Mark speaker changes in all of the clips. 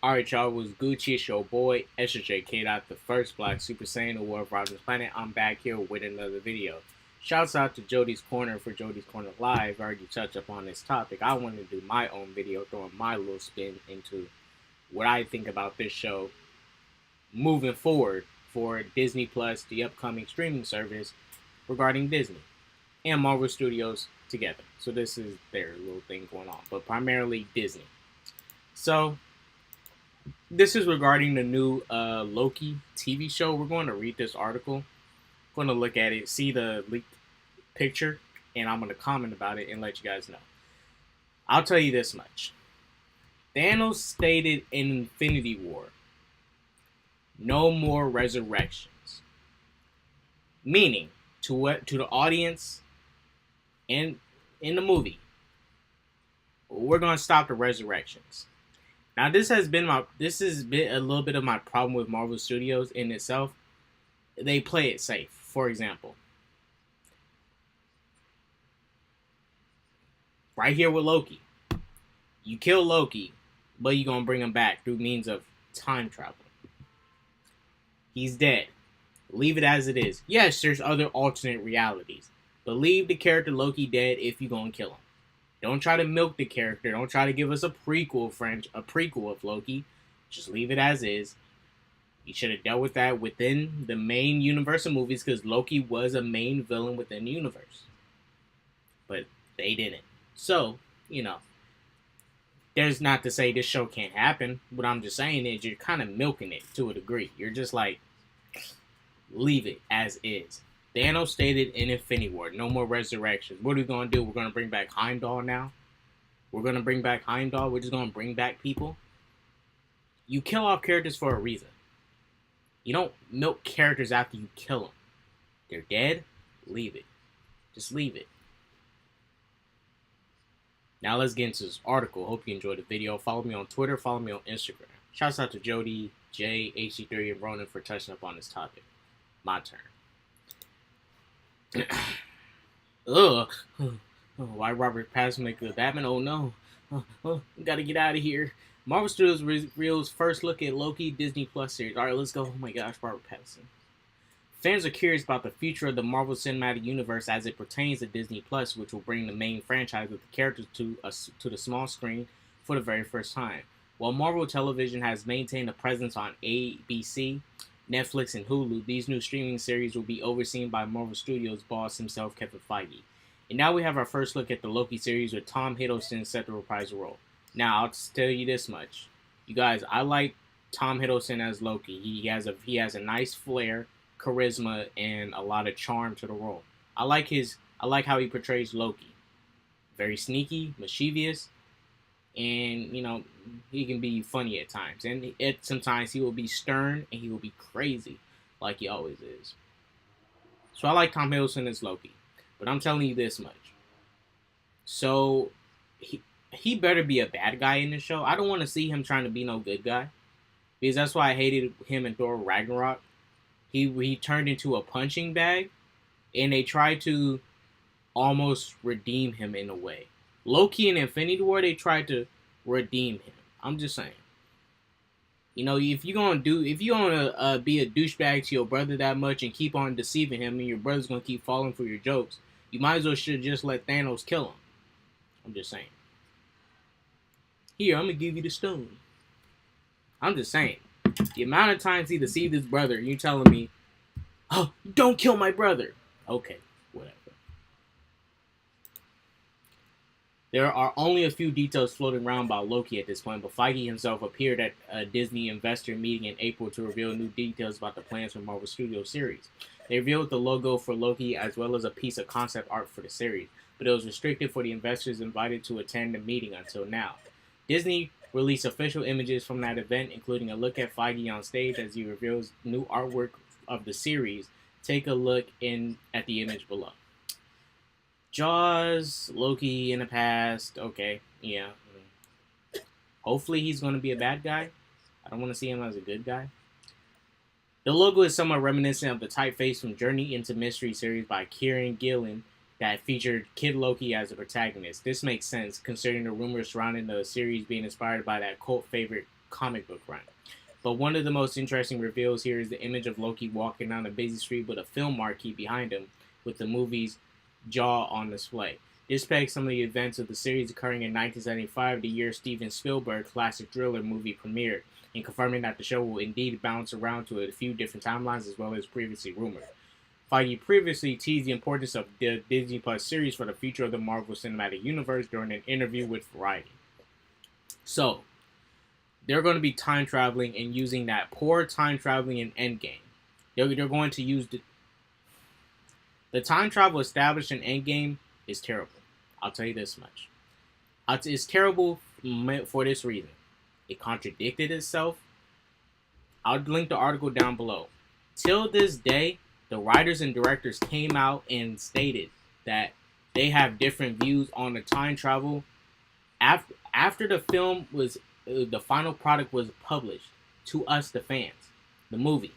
Speaker 1: Alright, y'all, was Gucci. It's your boy, SJK, the first Black Super Saiyan award for this planet. I'm back here with another video. Shouts out to Jody's Corner for Jody's Corner Live. I already touched up on this topic. I wanted to do my own video, throwing my little spin into what I think about this show moving forward for Disney Plus, the upcoming streaming service regarding Disney and Marvel Studios together. So this is their little thing going on, but primarily Disney. So this is regarding the new Loki TV show. We're going to read this article. Going to look at it, see the leaked picture, and I'm going to comment about it and let you guys know. I'll tell you this much. Thanos stated in Infinity War, no more resurrections. Meaning, to the audience and in the movie, we're going to stop the resurrections. Now, this has been a little bit of my problem with Marvel Studios in itself. They play it safe. For example, right here with Loki, you kill Loki, but you're gonna bring him back through means of time travel. He's dead. Leave it as it is. Yes, there's other alternate realities, but leave the character Loki dead if you're gonna kill him. Don't try to milk the character. Don't try to give us a prequel of Loki. Just leave it as is. You should have dealt with that within the main Universal movies, because Loki was a main villain within the universe. But they didn't. So, there's not to say this show can't happen. What I'm just saying is you're kind of milking it to a degree. You're just like, leave it as is. Thanos stated in Infinity War, no more resurrections. What are we going to do? We're going to bring back Heimdall now? We're going to bring back Heimdall? We're just going to bring back people? You kill off characters for a reason. You don't milk characters after you kill them. They're dead? Leave it. Just leave it. Now let's get into this article. Hope you enjoyed the video. Follow me on Twitter. Follow me on Instagram. Shouts out to Jody, Jay, HC3, and Ronan for touching up on this topic. My turn. Ugh. Why Robert Pattinson make the Batman? Oh no. We gotta get out of here. Marvel Studios reveals first look at Loki Disney Plus series. Alright, let's go. Oh my gosh, Robert Pattinson. Fans are curious about the future of the Marvel Cinematic Universe as it pertains to Disney Plus, which will bring the main franchise with the characters to the small screen for the very first time. While Marvel Television has maintained a presence on ABC, Netflix, and Hulu, these new streaming series will be overseen by Marvel Studios boss himself, Kevin Feige. And now we have our first look at the Loki series with Tom Hiddleston set to reprise the role. Now, I'll just tell you this much. You guys, I like Tom Hiddleston as Loki. He has a nice flair, charisma, and a lot of charm to the role. I like how he portrays Loki. Very sneaky, mischievous, and he can be funny at times. And sometimes he will be stern and he will be crazy, like he always is. So I like Tom Hiddleston as Loki. But I'm telling you this much. So he better be a bad guy in this show. I don't want to see him trying to be no good guy, because that's why I hated him in Thor Ragnarok. He turned into a punching bag, and they tried to almost redeem him in a way. Loki in Infinity War, they tried to redeem him. I'm just saying. If you're gonna be a douchebag to your brother that much and keep on deceiving him, and your brother's gonna keep falling for your jokes, you might as well should just let Thanos kill him. I'm just saying. Here, I'm gonna give you the stone. I'm just saying. The amount of times he deceived his brother, you telling me, oh, don't kill my brother. Okay, whatever. There are only a few details floating around about Loki at this point, but Feige himself appeared at a Disney investor meeting in April to reveal new details about the plans for Marvel Studios series. They revealed the logo for Loki as well as a piece of concept art for the series, but it was restricted for the investors invited to attend the meeting until now. Disney released official images from that event, including a look at Feige on stage as he reveals new artwork of the series. Take a look at the image below. Jaws, Loki in the past, okay, yeah. Hopefully he's going to be a bad guy. I don't want to see him as a good guy. The logo is somewhat reminiscent of the typeface from Journey into Mystery series by Kieran Gillen that featured Kid Loki as a protagonist. This makes sense, considering the rumors surrounding the series being inspired by that cult favorite comic book run. But one of the most interesting reveals here is the image of Loki walking down a busy street with a film marquee behind him with the movie's jaw on display. This depicts some of the events of the series occurring in 1975, the year Steven Spielberg's classic thriller movie premiered, and confirming that the show will indeed bounce around to a few different timelines as well as previously rumored. Feige previously teased the importance of the Disney Plus series for the future of the Marvel Cinematic Universe during an interview with Variety. So, they're going to be time traveling and using that poor time traveling in Endgame. They're going to use the time travel established in Endgame is terrible. I'll tell you this much. It's terrible for this reason. It contradicted itself. I'll link the article down below. Till this day, the writers and directors came out and stated that they have different views on the time travel. After the film was, the final product was published to us, the fans, the movie.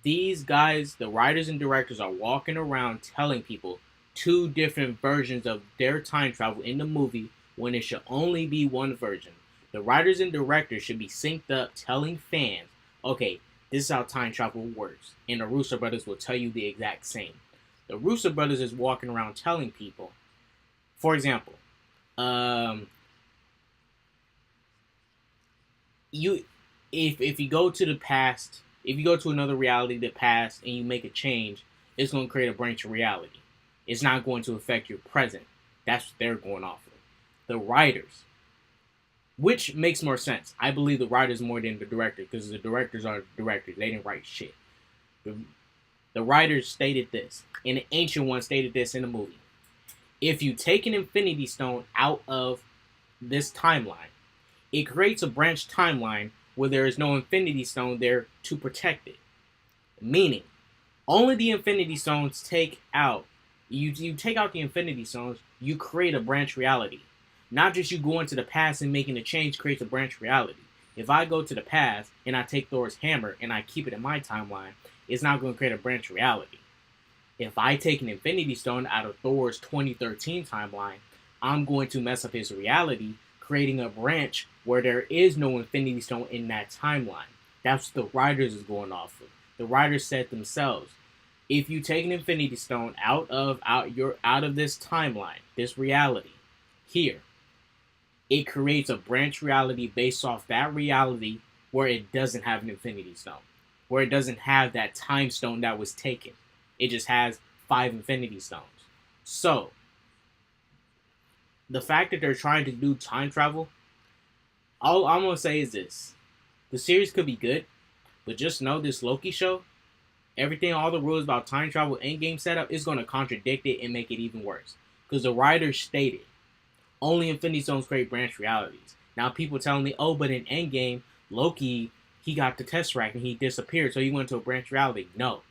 Speaker 1: These guys, the writers and directors, are walking around telling people two different versions of their time travel in the movie when it should only be one version. The writers and directors should be synced up telling fans, okay, this is how time travel works. And the Russo brothers will tell you the exact same. The Russo brothers is walking around telling people, for example, if you go to the past, if you go to another reality, the past, and you make a change, it's going to create a branch of reality. It's not going to affect your present. That's what they're going off of. The writers, which makes more sense. I believe the writers more than the directors, because the directors are the directors. They didn't write shit. The writers stated this, and the Ancient One stated this in the movie. If you take an Infinity Stone out of this timeline, it creates a branch timeline where there is no Infinity Stone there to protect it. Meaning, only the Infinity Stones take out. You take out the Infinity Stones, you create a branch reality. Not just you go into the past and making a change creates a branch reality. If I go to the past and I take Thor's hammer and I keep it in my timeline, it's not going to create a branch reality. If I take an Infinity Stone out of Thor's 2013 timeline, I'm going to mess up his reality, creating a branch where there is no Infinity Stone in that timeline. That's what the writers is going off of. The writers said themselves, if you take an Infinity Stone out of this timeline, this reality, here, it creates a branch reality based off that reality where it doesn't have an Infinity Stone, where it doesn't have that time stone that was taken. It just has 5 Infinity Stones. So, the fact that they're trying to do time travel, all I'm going to say is this. The series could be good, but just know this Loki show, everything, all the rules about time travel endgame setup is going to contradict it and make it even worse. Because the writers stated, only Infinity Stones create branch realities. Now people telling me, oh, but in Endgame, Loki, he got the Tesseract and he disappeared, so he went to a branch reality. No.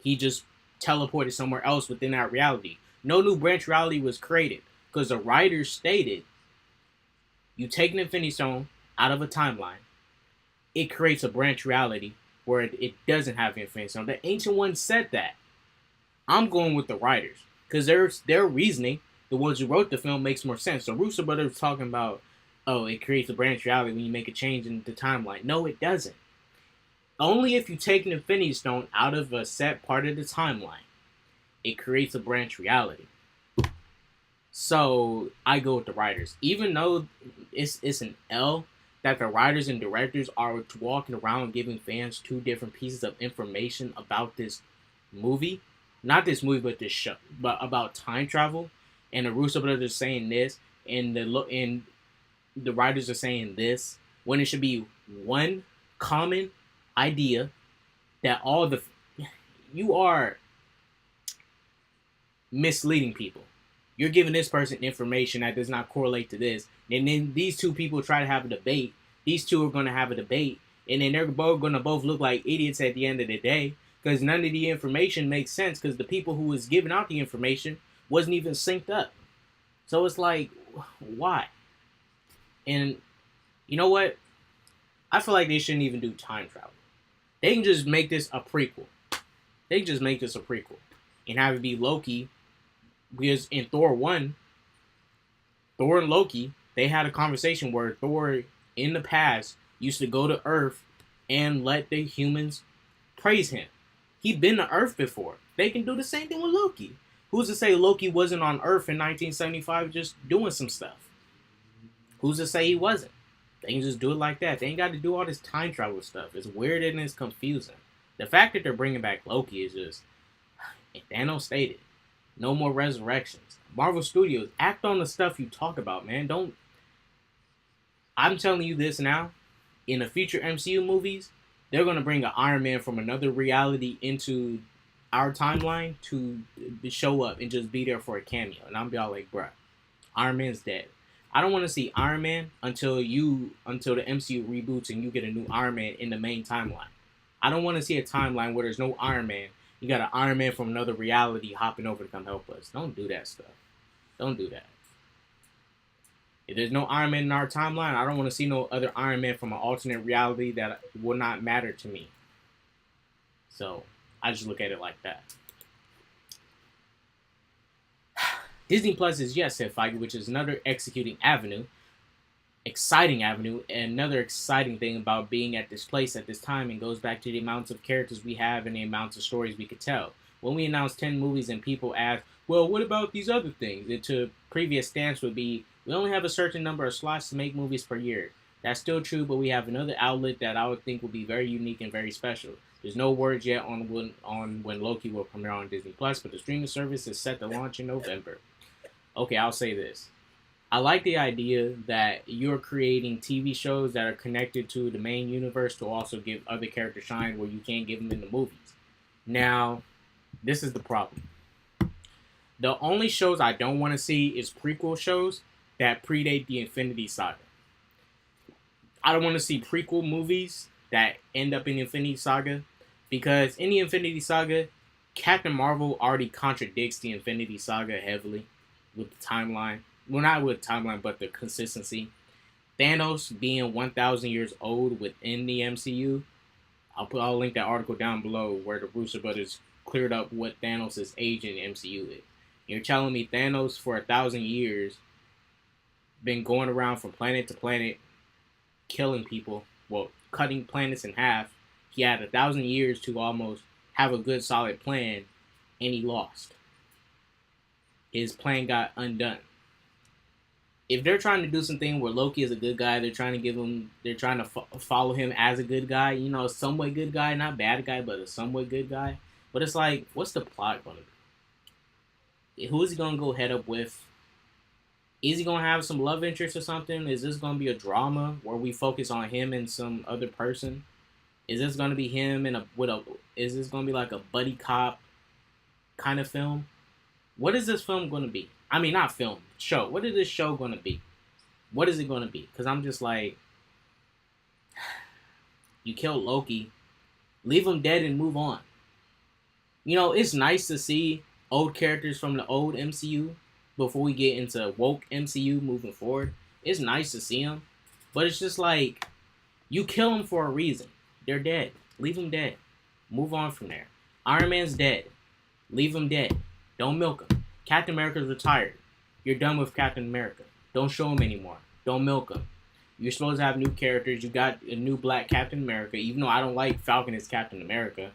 Speaker 1: He just teleported somewhere else within that reality. No new branch reality was created. Because the writers stated, you take an Infinity Stone out of a timeline, it creates a branch reality where it doesn't have Infinity Stone. The Ancient One said that. I'm going with the writers. Because their reasoning, the ones who wrote the film, makes more sense. So Russo brothers talking about, oh, it creates a branch reality when you make a change in the timeline. No, it doesn't. Only if you take an Infinity Stone out of a set part of the timeline, it creates a branch reality. So I go with the writers. Even though it's an L that the writers and directors are walking around giving fans two different pieces of information about this movie. Not this movie, but this show. But about time travel. And the Russo brothers are saying this. And the writers are saying this. When it should be one common idea that all the... You are misleading people. You're giving this person information that does not correlate to this. And then these two people try to have a debate. These two are going to have a debate. And then they're both going to look like idiots at the end of the day. Because none of the information makes sense. Because the people who was giving out the information wasn't even synced up. So it's like, why? And you know what? I feel like they shouldn't even do time travel. They can just make this a prequel. They can just make this a prequel. And have it be Loki. Because in Thor 1, Thor and Loki, they had a conversation where Thor, in the past, used to go to Earth and let the humans praise him. He'd been to Earth before. They can do the same thing with Loki. Who's to say Loki wasn't on Earth in 1975 just doing some stuff? Who's to say he wasn't? They can just do it like that. They ain't got to do all this time travel stuff. It's weird and it's confusing. The fact that they're bringing back Loki is just, Thanos stated, no more resurrections. Marvel Studios, act on the stuff you talk about, man. Don't. I'm telling you this now. In the future MCU movies, they're gonna bring an Iron Man from another reality into our timeline to show up and just be there for a cameo. And I'm be all like, bruh, Iron Man's dead. I don't want to see Iron Man until the MCU reboots and you get a new Iron Man in the main timeline. I don't want to see a timeline where there's no Iron Man. You got an Iron Man from another reality hopping over to come help us. Don't do that stuff. Don't do that. If there's no Iron Man in our timeline, I don't want to see no other Iron Man from an alternate reality that will not matter to me. So, I just look at it like that. Disney Plus is yes, said Feige, which is another exciting avenue, and another exciting thing about being at this place at this time, and goes back to the amounts of characters we have and the amounts of stories we could tell. When we announce 10 movies and people ask, well, what about these other things? And to previous stance would be, we only have a certain number of slots to make movies per year. That's still true, but we have another outlet that I would think would be very unique and very special. There's no words yet on when Loki will premiere on Disney Plus, but the streaming service is set to launch in November. Okay, I'll say this. I like the idea that you're creating TV shows that are connected to the main universe to also give other characters shine where you can't give them in the movies. Now, this is the problem. The only shows I don't want to see is prequel shows that predate the Infinity Saga. I don't want to see prequel movies that end up in Infinity Saga because in the Infinity Saga, Captain Marvel already contradicts the Infinity Saga heavily with the timeline. Well, not with timeline, but the consistency. Thanos being 1,000 years old within the MCU. I'll link that article down below where the Russo brothers cleared up what Thanos' age in the MCU is. You're telling me Thanos for 1,000 years been going around from planet to planet, killing people, well, cutting planets in half. He had 1,000 years to almost have a good solid plan, and he lost. His plan got undone. If they're trying to do something where Loki is a good guy, they're trying to follow him as a good guy, you know, a somewhat good guy, not bad guy, but a somewhat good guy. But it's like, what's the plot going to be? Who is he going to go head up with? Is he going to have some love interest or something? Is this going to be a drama where we focus on him and some other person? Is this going to be him is this going to be like a buddy cop kind of film? What is this film going to be? I mean, not film, show. What is this show going to be? What is it going to be? Because I'm just like, you killed Loki. Leave him dead and move on. You know, it's nice to see old characters from the old MCU before we get into woke MCU moving forward. It's nice to see them. But it's just like, you kill them for a reason. They're dead. Leave them dead. Move on from there. Iron Man's dead. Leave him dead. Don't milk him. Captain America's retired. You're done with Captain America. Don't show him anymore. Don't milk him. You're supposed to have new characters. You got a new black Captain America. Even though I don't like Falcon as Captain America,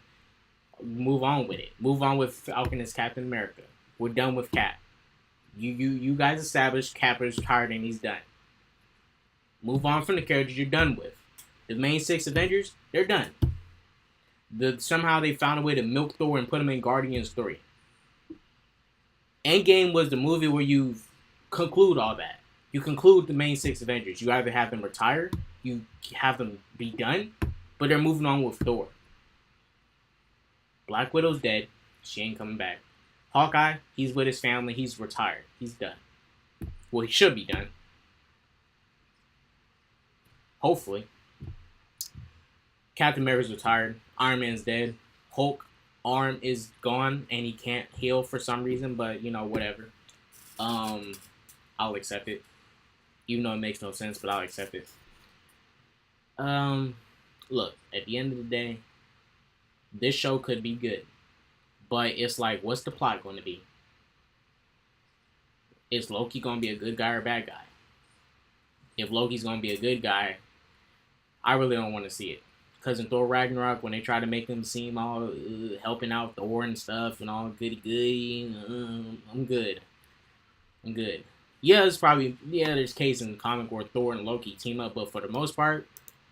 Speaker 1: move on with it. Move on with Falcon as Captain America. We're done with Cap. You guys established Cap is tired and he's done. Move on from the characters you're done with. The main 6 Avengers, they're done. Somehow they found a way to milk Thor and put him in Guardians 3. Endgame was the movie where you conclude all that. You conclude the main 6 Avengers. You either have them retire, you have them be done, but they're moving on with Thor. Black Widow's dead. She ain't coming back. Hawkeye, he's with his family. He's retired. He's done. Well, he should be done. Hopefully. Captain America's retired. Iron Man's dead. Hulk arm is gone and he can't heal for some reason, but you know, whatever. I'll accept it. Even though it makes no sense, but I'll accept it. Look, at the end of the day, this show could be good. But it's like, what's the plot going to be? Is Loki going to be a good guy or a bad guy? If Loki's going to be a good guy, I really don't want to see it. Because in Thor Ragnarok, when they try to make him seem all helping out Thor and stuff and all goody goody, I'm good. I'm good. Yeah, it's probably there's cases in the comic where Thor and Loki team up, but for the most part,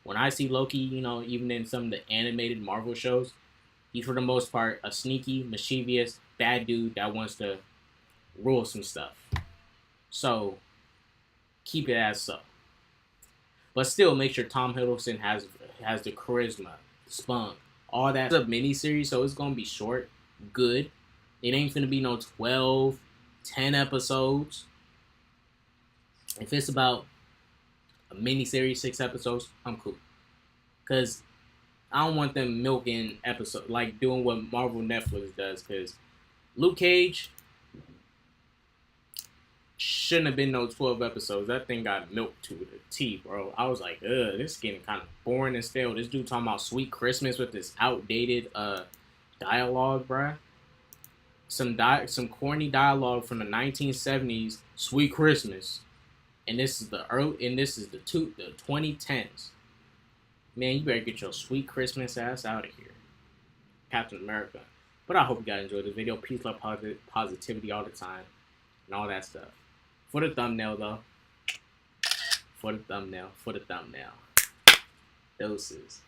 Speaker 1: when I see Loki, even in some of the animated Marvel shows, he's for the most part a sneaky, mischievous, bad dude that wants to rule some stuff. So keep it as so. But still, make sure Tom Hiddleston has the charisma, spunk, all that. It's a mini series, so it's gonna be short, good. It ain't gonna be no 12, 10 episodes. If it's about a mini series, 6 episodes, I'm cool. Cause I don't want them milking episode like doing what Marvel Netflix does. Cause Luke Cage shouldn't have been no 12 episodes. That thing got milked to the T, bro. I was like, this is getting kind of boring and stale. This dude talking about Sweet Christmas with this outdated dialogue, bruh. Some corny dialogue from the 1970s, Sweet Christmas. And this is the 2010s. Man, you better get your Sweet Christmas ass out of here. Captain America. But I hope you guys enjoyed this video. Peace, love, positivity all the time. And all that stuff. For the thumbnail, though. For the thumbnail. Doses.